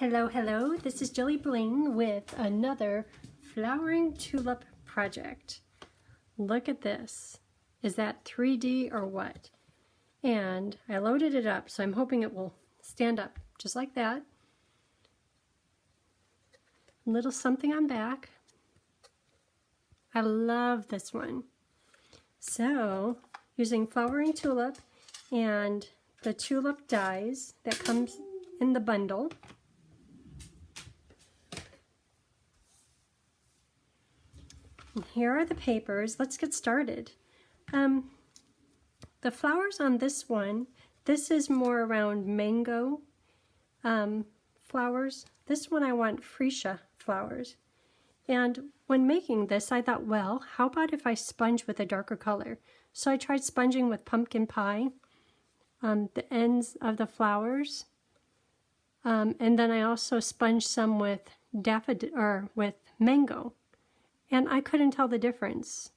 Hello, hello, this is JilliBling with another Flowering Tulip project. Look at this. Is that 3D or what? And I loaded it up, so I'm hoping it will stand up just like that. A little something on back. I love this one. So, using Flowering Tulip and the tulip dies that comes in the bundle. And here are the papers. Let's get started. The flowers on this one, this is more around mango flowers. This one I want freesia flowers. And when making this, I thought, well, how about if I sponge with a darker color? So I tried sponging with pumpkin pie on the ends of the flowers. And then I also sponged some with daffodil or with mango. And I couldn't tell the difference.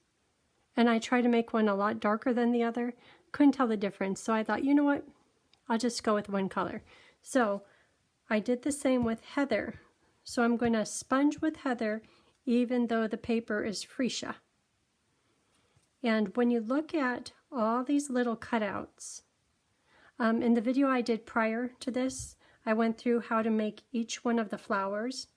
And I tried to make one a lot darker than the other. Couldn't tell the difference. So I thought, you know what? I'll just go with one color. So I did the same with heather. So I'm going to sponge with heather even though the paper is freesia. And when you look at all these little cutouts, in the video I did prior to this, I went through how to make each one of the flowers.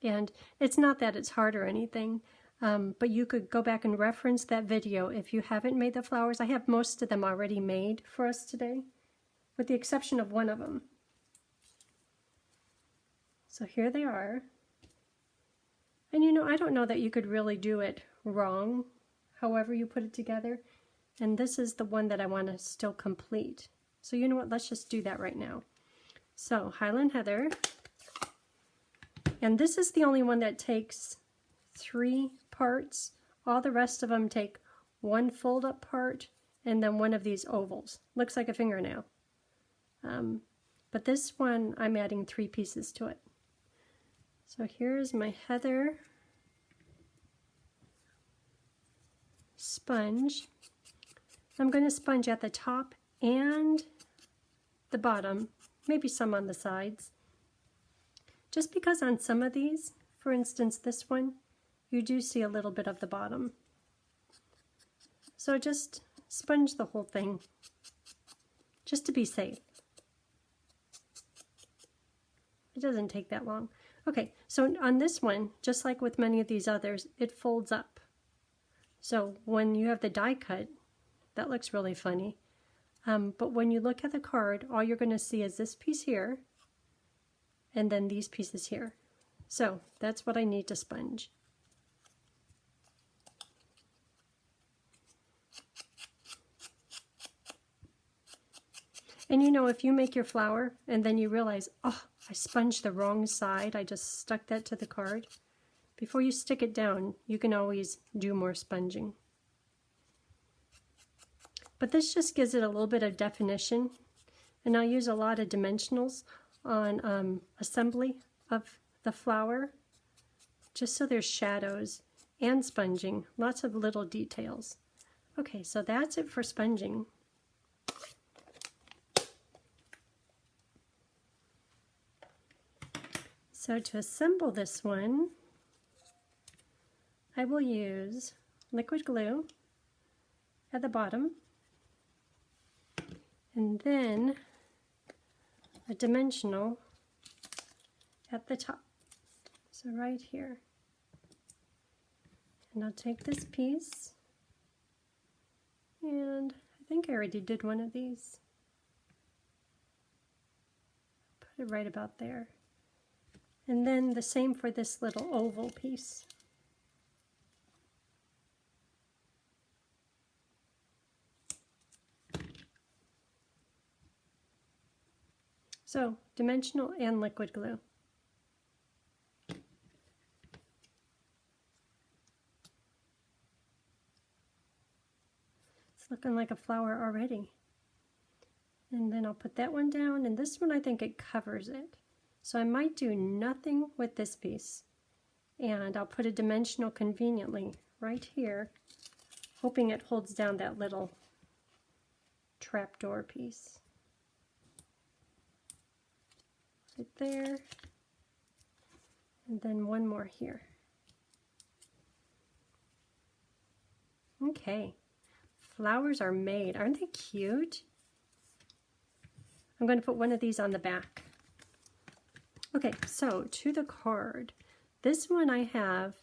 And it's not that it's hard or anything, but you could go back and reference that video if you haven't made the flowers. I have most of them already made for us today, with the exception of one of them. So here they are. And you know, I don't know that you could really do it wrong, however you put it together. And this is the one that I want to still complete. So you know what, let's just do that right now. So Highland Heather. And this is the only one that takes 3 parts. All the rest of them take 1 fold up part and then one of these ovals. Looks like a fingernail. But this one, I'm adding 3 pieces to it. So here's my heather sponge. I'm going to sponge at the top and the bottom, maybe some on the sides. Just because on some of these, for instance this one, you do see a little bit of the bottom. So just sponge the whole thing, just to be safe. It doesn't take that long. Okay, so on this one, just like with many of these others, it folds up. So when you have the die cut, that looks really funny. But when you look at the card, all you're going to see is this piece here, and then these pieces here. So that's what I need to sponge. And you know, if you make your flower and then you realize, oh, I sponged the wrong side, I just stuck that to the card, before you stick it down, you can always do more sponging. But this just gives it a little bit of definition, and I'll use a lot of dimensionals on assembly of the flower, just so there's shadows and sponging, lots of little details. Okay, so that's it for sponging. So to assemble this one, I will use liquid glue at the bottom, and then a dimensional at the top. So right here. And I'll take this piece, and I think I already did one of these. Put it right about there. And then the same for this little oval piece. So, dimensional and liquid glue. It's looking like a flower already. And then I'll put that one down, and this one I think it covers it. So I might do nothing with this piece, and I'll put a dimensional conveniently right here, hoping it holds down that little trapdoor piece. right there, and then one more here. Okay, flowers are made. Aren't they cute? I'm going to put one of these on the back. Okay, so to the card. This one I have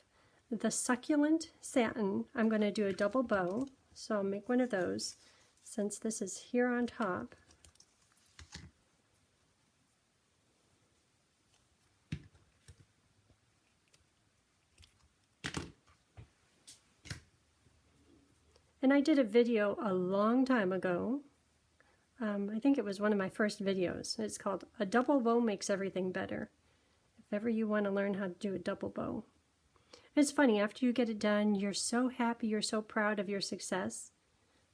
the succulent satin. I'm going to do a double bow, so I'll make one of those since this is here on top. And I did a video a long time ago. I think it was one of my first videos. It's called A Double Bow Makes Everything Better. If ever you want to learn how to do a double bow. It's funny, after you get it done, you're so happy, you're so proud of your success.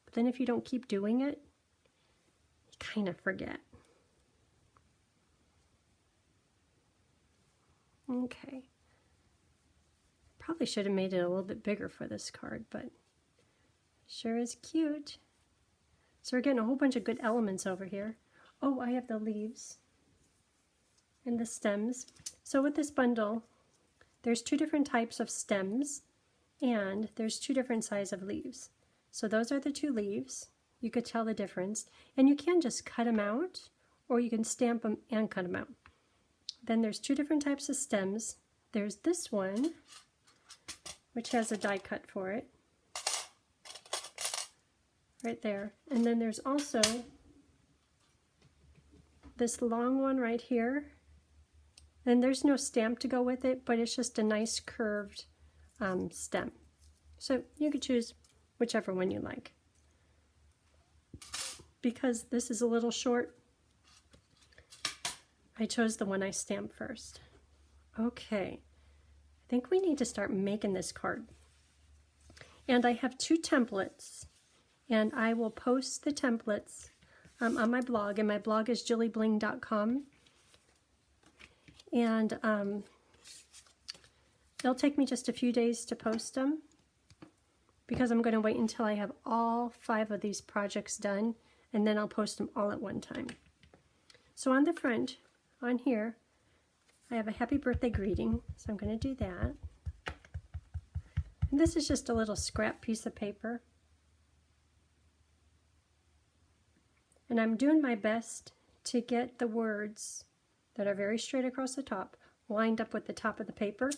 But then if you don't keep doing it, you kind of forget. Okay. Probably should have made it a little bit bigger for this card, but sure is cute. So we're getting a whole bunch of good elements over here. Oh, I have the leaves and the stems. So with this bundle, there's two different types of stems and there's two different sizes of leaves. So those are the two leaves. You could tell the difference. And you can just cut them out or you can stamp them and cut them out. Then there's two different types of stems. There's this one, which has a die cut for it. Right there. And then there's also this long one right here. And there's no stamp to go with it, but it's just a nice curved stem. So you could choose whichever one you like. Because this is a little short, I chose the one I stamped first. Okay, I think we need to start making this card. And I have two templates. And I will post the templates on my blog, and my blog is JilliBling.com. And it'll take me just a few days to post them because I'm going to wait until I have all 5 of these projects done, and then I'll post them all at one time. So on the front, on here, I have a happy birthday greeting, so I'm going to do that. And this is just a little scrap piece of paper. And I'm doing my best to get the words that are very straight across the top lined up with the top of the paper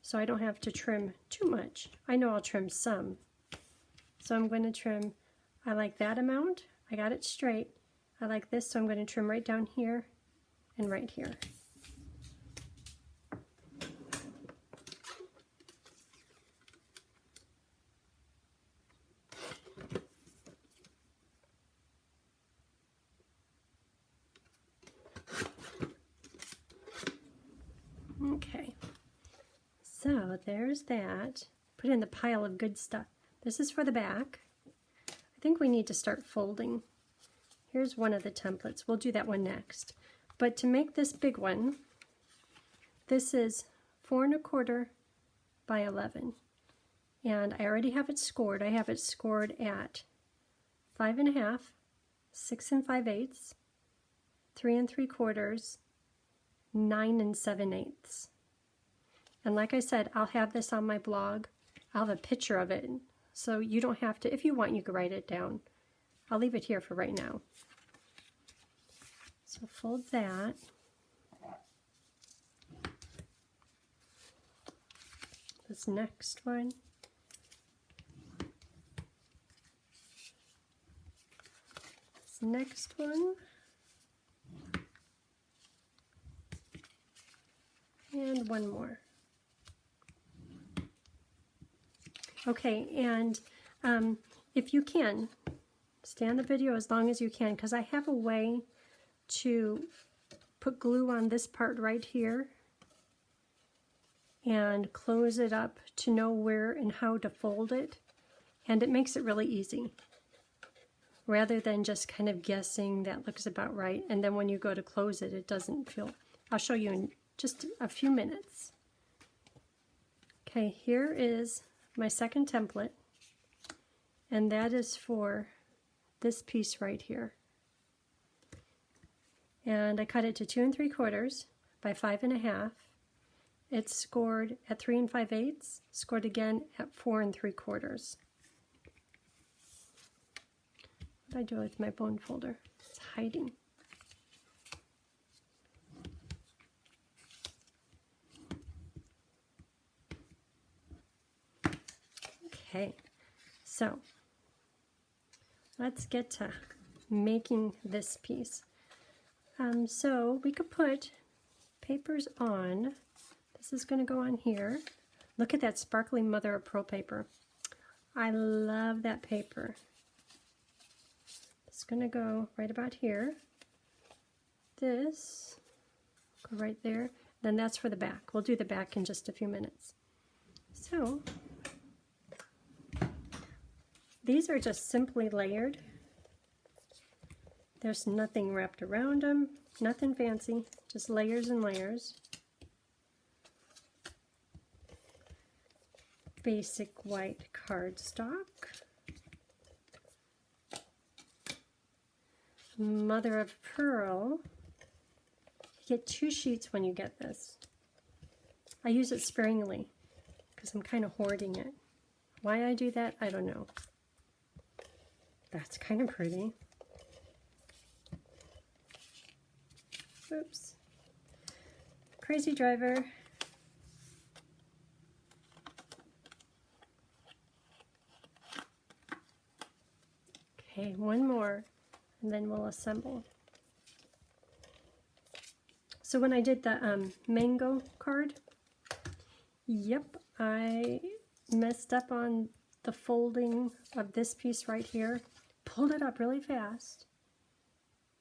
so I don't have to trim too much. I know I'll trim some. So I'm going to trim, I like that amount. I got it straight. I like this, so I'm going to trim right down here and right here. Okay, so there's that. Put in the pile of good stuff. This is for the back. I think we need to start folding. Here's one of the templates. We'll do that one next. But to make this big one, this is 4 1/4 by 11. And I already have it scored. I have it scored at 5 1/2, 6 5/8, 3 3/4, 9 7/8. And like I said, I'll have this on my blog. I'll have a picture of it, so you don't have to, if you want, you can write it down. I'll leave it here for right now. So fold that. This next one. This next one. And one more. Okay, and if you can, stay on the video as long as you can, because I have a way to put glue on this part right here and close it up to know where and how to fold it, and it makes it really easy rather than just kind of guessing that looks about right, and then when you go to close it, it doesn't feel. I'll show you in just a few minutes. Okay, here is my second template, and that is for this piece right here. and I cut it to 2 3/4 by 5 1/2. It's scored at 3 5/8, scored again at 4 3/4. What did I do with my bone folder? It's hiding. Okay, so let's get to making this piece. So we could put papers on. This is going to go on here. Look at that sparkly mother of pearl paper. I love that paper. It's going to go right about here. This, go right there. Then that's for the back. We'll do the back in just a few minutes. So these are just simply layered. There's nothing wrapped around them, nothing fancy, just layers and layers. Basic white cardstock. Mother of pearl. You get 2 sheets when you get this. I use it sparingly because I'm kind of hoarding it. Why I do that, I don't know. That's kind of pretty. Oops. Crazy driver. Okay, one more, and then we'll assemble. So when I did the mango card, yep, I messed up on the folding of this piece right here. Pulled it up really fast,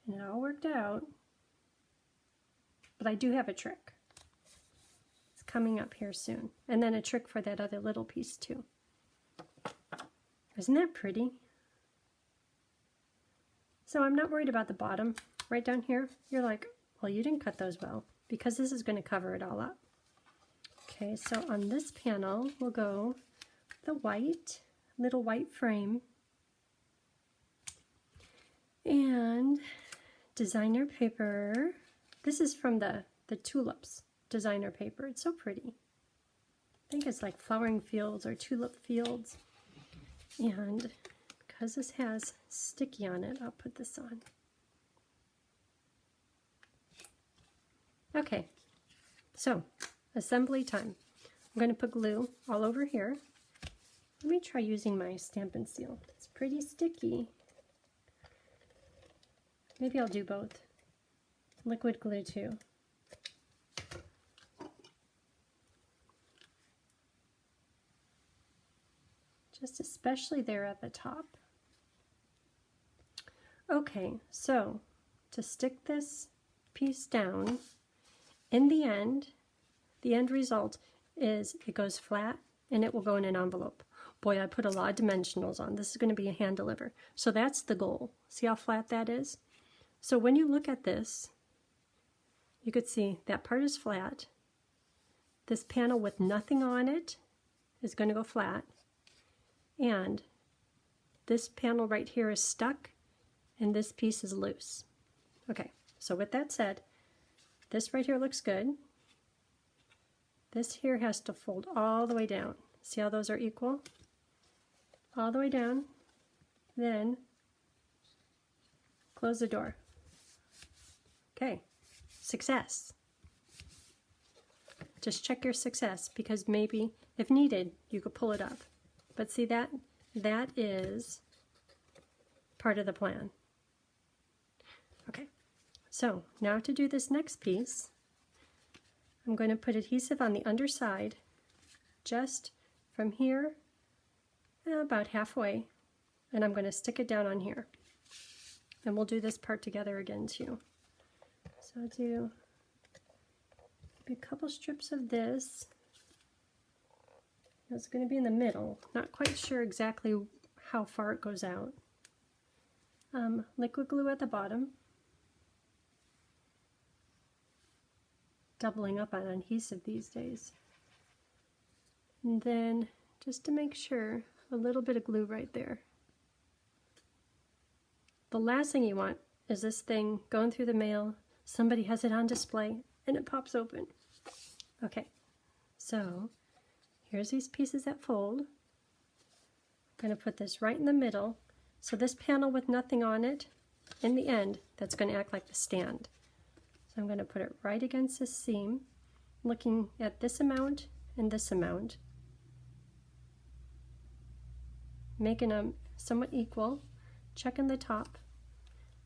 and it all worked out. But I do have a trick. It's coming up here soon. And then a trick for that other little piece too. Isn't that pretty? So I'm not worried about the bottom. Right down here, you're like, well, you didn't cut those well, because this is going to cover it all up. Okay, so on this panel, we'll go the white, little white frame, and designer paper. This is from the Tulips designer paper. It's so pretty. I think it's like Flowering Fields or Tulip Fields. And because this has sticky on it, I'll put this on. Okay, so assembly time. I'm going to put glue all over here. Let me try using my Stampin' Seal. It's pretty sticky. Maybe I'll do both. Liquid glue too. Just especially there at the top. Okay, so to stick this piece down, in the end result is it goes flat and it will go in an envelope. Boy, I put a lot of dimensionals on. This is going to be a hand deliver. So that's the goal. See how flat that is? So when you look at this, you could see that part is flat. This panel with nothing on it is going to go flat. And this panel right here is stuck, and this piece is loose. Okay, so with that said, this right here looks good. This here has to fold all the way down. See how those are equal? All the way down. Then close the door. Okay, success. Just check your success, because maybe, if needed, you could pull it up. But see that? That is part of the plan. Okay, so now to do this next piece, I'm going to put adhesive on the underside, just from here, about halfway, and I'm going to stick it down on here. And we'll do this part together again too. So I'll do maybe a couple strips of this. It's going to be in the middle. Not quite sure exactly how far it goes out. Liquid glue at the bottom. Doubling up on adhesive these days. And then, just to make sure, a little bit of glue right there. The last thing you want is this thing going through the mail, Somebody has it on display and it pops open. Okay, so here's these pieces that fold. I'm going to put this right in the middle. So this panel with nothing on it, in the end, that's going to act like the stand. So I'm going to put it right against this seam, looking at this amount and this amount, making them somewhat equal, checking the top.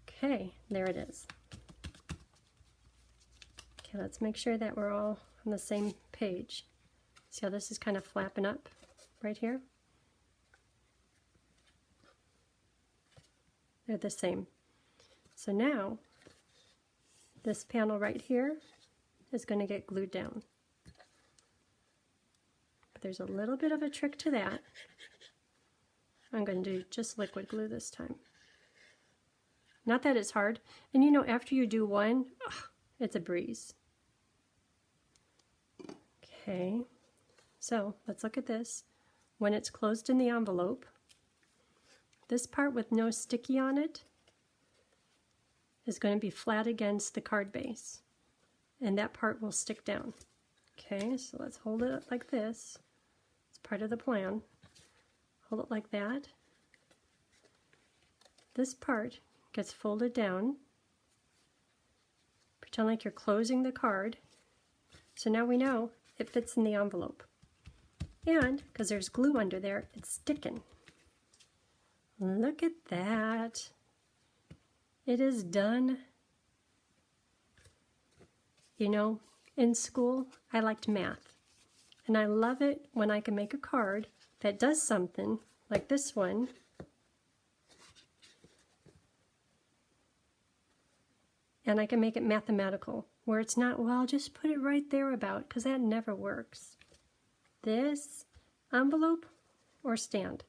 Okay, there it is. Okay, let's make sure that we're all on the same page. See how this is kind of flapping up right here? They're the same. So now, this panel right here is going to get glued down. But there's a little bit of a trick to that. I'm going to do just liquid glue this time. Not that it's hard. And you know, after you do one, it's a breeze. Okay, so let's look at this. When it's closed in the envelope, this part with no sticky on it is going to be flat against the card base, and that part will stick down. Okay, so let's hold it up like this. It's part of the plan. Hold it like that. This part gets folded down. Pretend like you're closing the card. So now we know it fits in the envelope. And because there's glue under there, it's sticking. Look at that. It is done. You know, in school, I liked math. And I love it when I can make a card that does something like this one. And I can make it mathematical, where it's not, well, just put it right there about, because that never works. This envelope or stand.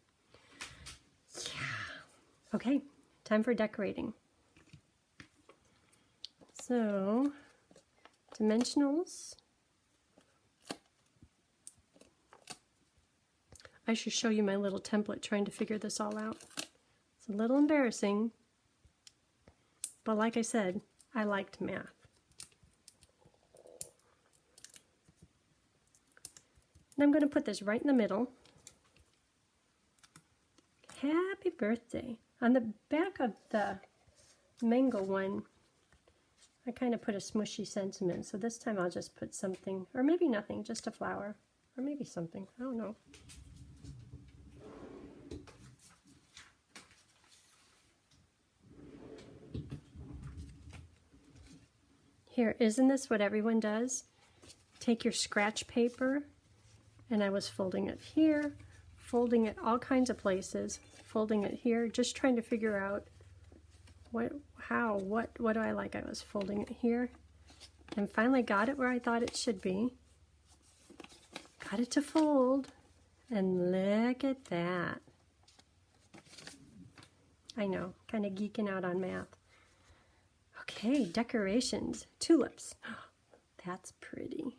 Yeah. Okay, time for decorating. So, dimensionals. I should show you my little template trying to figure this all out. It's a little embarrassing, but like I said, I liked math. And I'm going to put this right in the middle. Happy birthday. On the back of the mango one, I kind of put a smushy sentiment, so this time I'll just put something, or maybe nothing, just a flower, or maybe something, I don't know. Here, isn't this what everyone does? Take your scratch paper, and I was folding it here, folding it all kinds of places, folding it here, just trying to figure out what do I like? I was folding it here, and finally got it where I thought it should be. Got it to fold, and look at that. I know, kind of geeking out on math. Okay, decorations, tulips. That's pretty.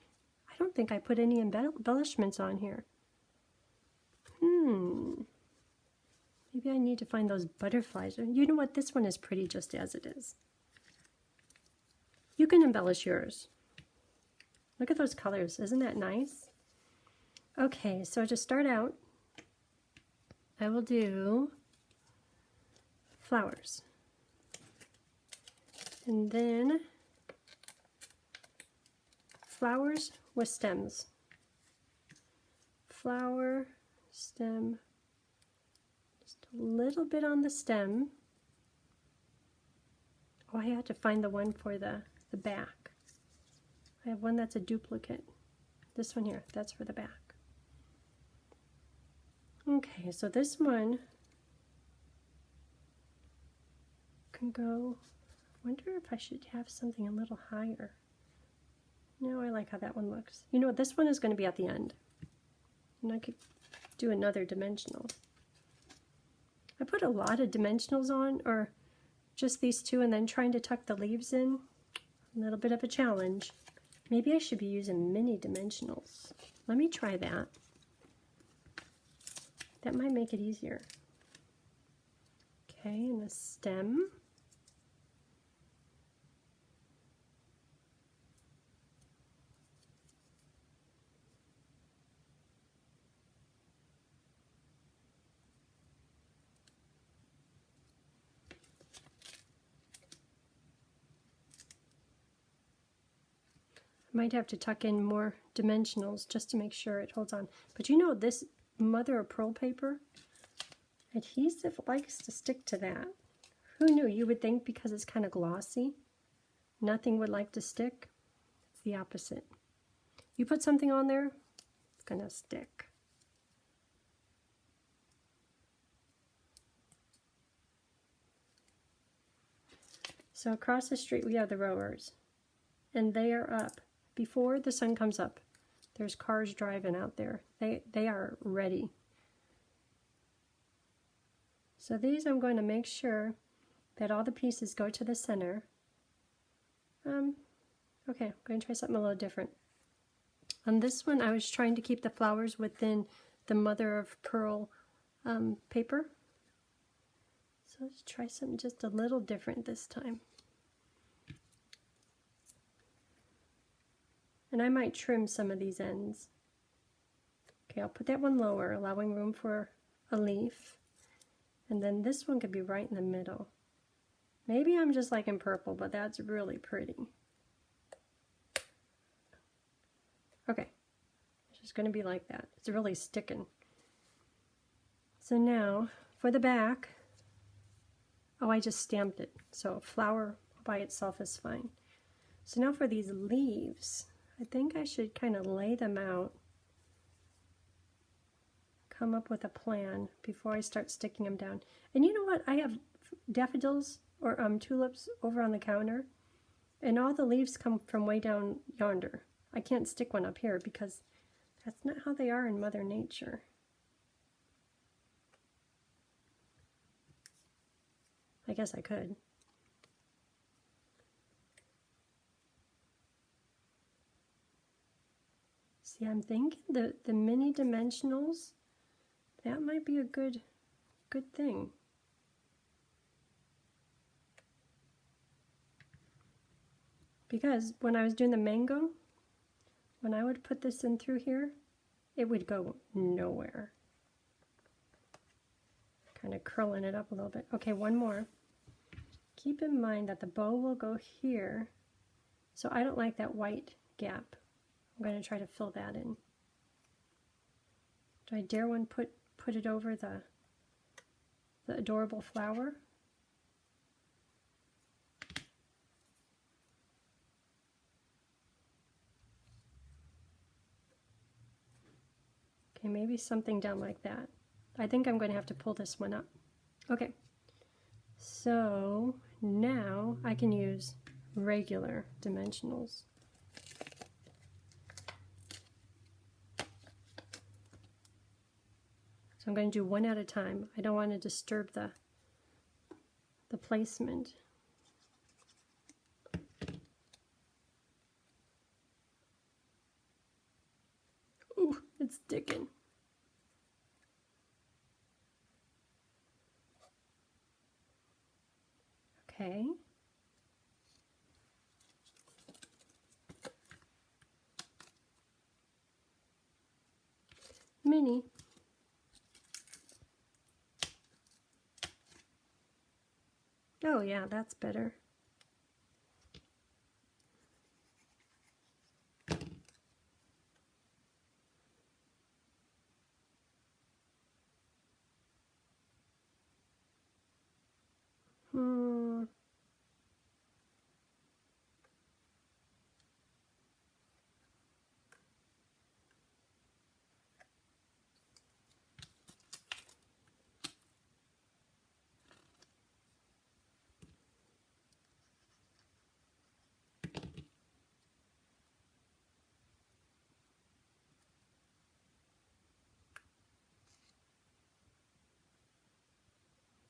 I don't think I put any embellishments on here. Maybe I need to find those butterflies. You know what? This one is pretty just as it is. You can embellish yours. Look at those colors. Isn't that nice? Okay, so to start out, I will do flowers. And then flowers with stems. Flower, stem, just a little bit on the stem. Oh, I had to find the one for the back. I have one that's a duplicate. This one here, that's for the back. Okay, so this one can go, I wonder if I should have something a little higher. No, I like how that one looks. You know, this one is going to be at the end. And I could do another dimensional. I put a lot of dimensionals on, or just these two, and then trying to tuck the leaves in. A little bit of a challenge. Maybe I should be using mini dimensionals. Let me try that. That might make it easier. Okay, and the stem. I might have to tuck in more dimensionals just to make sure it holds on. But you know, this mother of pearl paper, adhesive likes to stick to that. Who knew? You would think because it's kind of glossy, nothing would like to stick. It's the opposite. You put something on there, it's going to stick. So across the street we have the rowers, and they are up. Before the sun comes up, there's cars driving out there. They are ready. So these I'm going to make sure that all the pieces go to the center. Okay, I'm going to try something a little different. On this one, I was trying to keep the flowers within the mother of pearl paper. So let's try something just a little different this time. And I might trim some of these ends. Okay, I'll put that one lower, allowing room for a leaf. And then this one could be right in the middle. Maybe I'm just liking purple, but that's really pretty. Okay, it's just going to be like that. It's really sticking. So now, for the back, oh, I just stamped it. So a flower by itself is fine. So now for these leaves, I think I should kind of lay them out, come up with a plan before I start sticking them down. And you know what? I have daffodils or tulips over on the counter, and all the leaves come from way down yonder. I can't stick one up here because that's not how they are in Mother Nature. I guess I could. See, I'm thinking the mini dimensionals, that might be a good thing. Because when I was doing the mango, when I would put this in through here, it would go nowhere. Kind of curling it up a little bit. Okay, one more. Keep in mind that the bow will go here, so I don't like that white gap. I'm going to try to fill that in. Do I dare one put it over the adorable flower? Okay, maybe something down like that. I think I'm going to have to pull this one up. Okay, so now I can use regular dimensionals. So I'm going to do one at a time. I don't want to disturb the placement. Ooh, it's sticking. Okay. Mini. Oh yeah, that's better.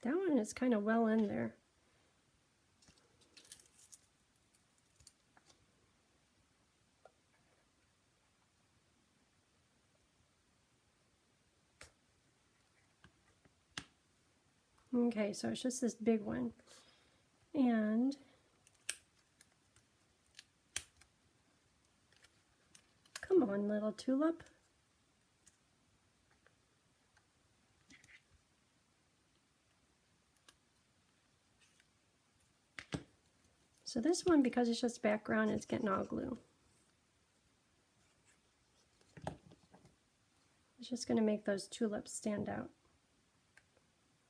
That one is kind of well in there. Okay, so it's just this big one. And come on, little tulip. So this one, because it's just background, it's getting all glue. It's just going to make those tulips stand out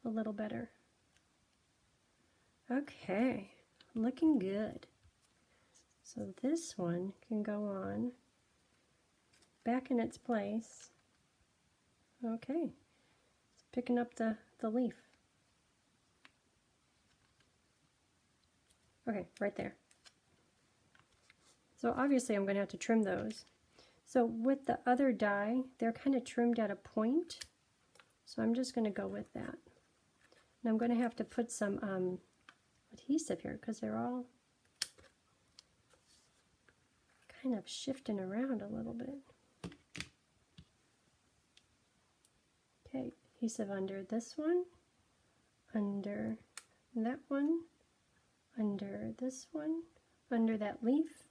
a little better. Okay, looking good. So this one can go on back in its place. Okay, it's picking up the leaf. Okay, right there. So obviously I'm going to have to trim those. So with the other die, they're kind of trimmed at a point. So I'm just going to go with that. And I'm going to have to put some adhesive here because they're all kind of shifting around a little bit. Okay, adhesive under this one, under that one, under this one, under that leaf.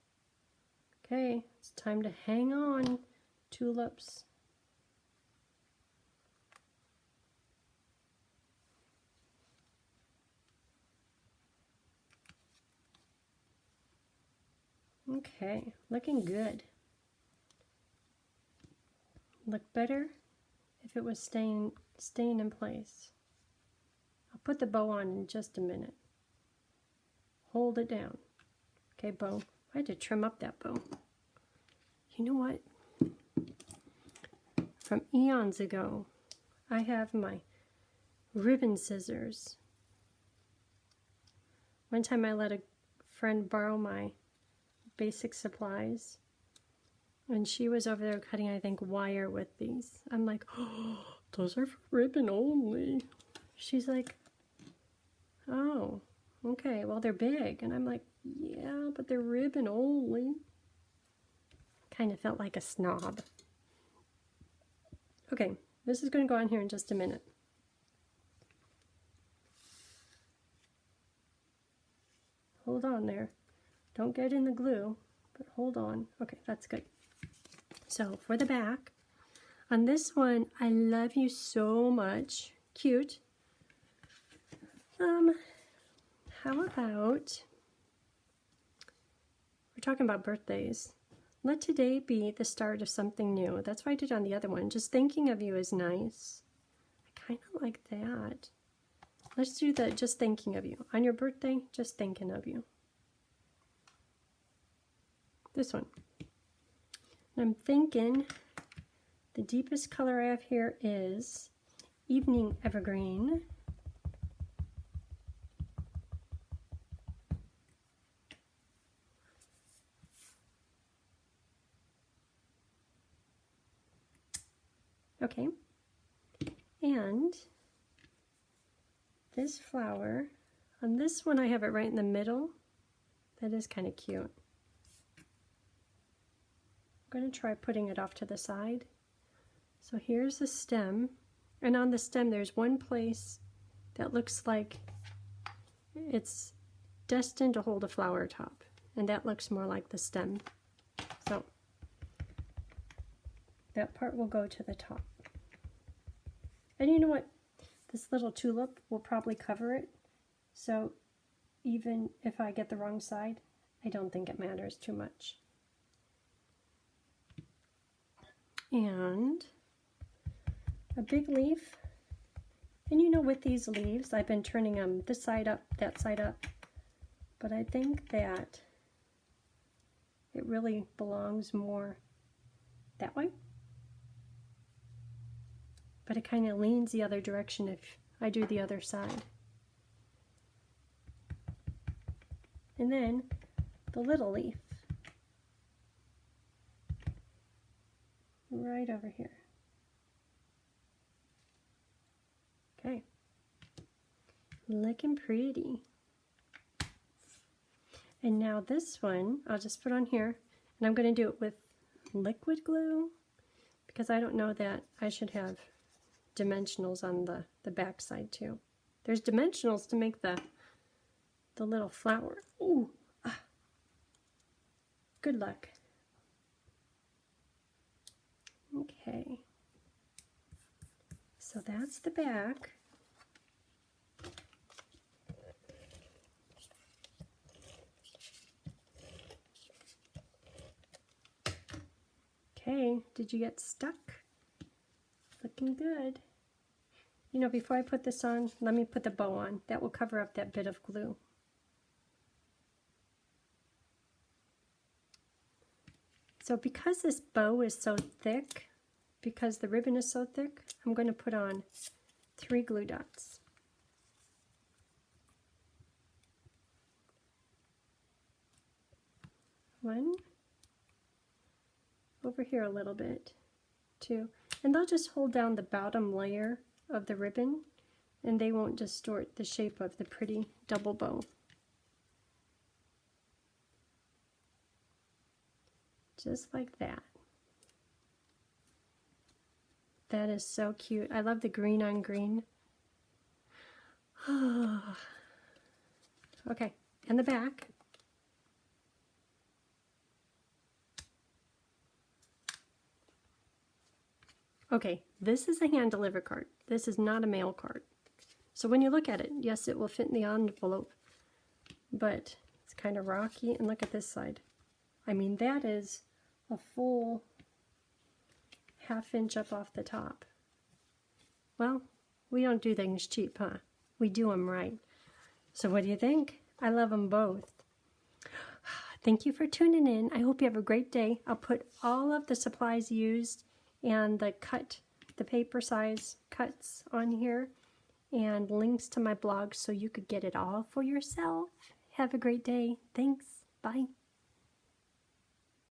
Okay, it's time to hang on, tulips. Okay, looking good. Look better if it was staying in place. I'll put the bow on in just a minute. Hold it down. Okay, bow. I had to trim up that bow. You know what? From eons ago, I have my ribbon scissors. One time I let a friend borrow my basic supplies, and she was over there cutting, I think, wire with these. I'm like, oh, those are for ribbon only. She's like, oh, okay, well, they're big. And I'm like, yeah, but they're ribbon only. Kind of felt like a snob. Okay, this is going to go on here in just a minute. Hold on there. Don't get in the glue, but hold on. Okay, that's good. So for the back, on this one, I love you so much. Cute. How about, we're talking about birthdays. Let today be the start of something new. That's what I did on the other one. Just thinking of you is nice. I kind of like that. Let's do the just thinking of you. On your birthday, just thinking of you. This one. And I'm thinking the deepest color I have here is Evening Evergreen. Okay, and this flower, on this one I have it right in the middle. That is kind of cute. I'm going to try putting it off to the side. So here's the stem, and on the stem there's one place that looks like it's destined to hold a flower top, and that looks more like the stem. So that part will go to the top. And you know what? This little tulip will probably cover it. So even if I get the wrong side, I don't think it matters too much. And a big leaf. And you know, with these leaves, I've been turning them this side up, that side up. But I think that it really belongs more that way. But it kind of leans the other direction if I do the other side. And then the little leaf. Right over here. Okay. Looking pretty. And now this one, I'll just put on here, and I'm going to do it with liquid glue because I don't know that I should have dimensionals on the back side too. There's dimensionals to make the little flower. Ooh, good luck. Okay, so that's the back. Okay, did you get stuck? looking good. You know, before I put this on, let me put the bow on. That will cover up that bit of glue. So because this bow is so thick, because the ribbon is so thick, I'm going to put on 3 glue dots. One, over here a little bit, 2, and they'll just hold down the bottom layer of the ribbon, and they won't distort the shape of the pretty double bow. Just like that. That is so cute. I love the green on green. Okay, and the back. Okay, this is a hand-delivered card. This is not a mail card. So when you look at it, yes, it will fit in the envelope, but it's kind of rocky. And look at this side. I mean, that is a full ½ inch up off the top. Well, we don't do things cheap, huh? We do them right. So what do you think? I love them both. Thank you for tuning in. I hope you have a great day. I'll put all of the supplies used and the paper size cuts on here, and links to my blog so you could get it all for yourself. Have a great day. Thanks. Bye.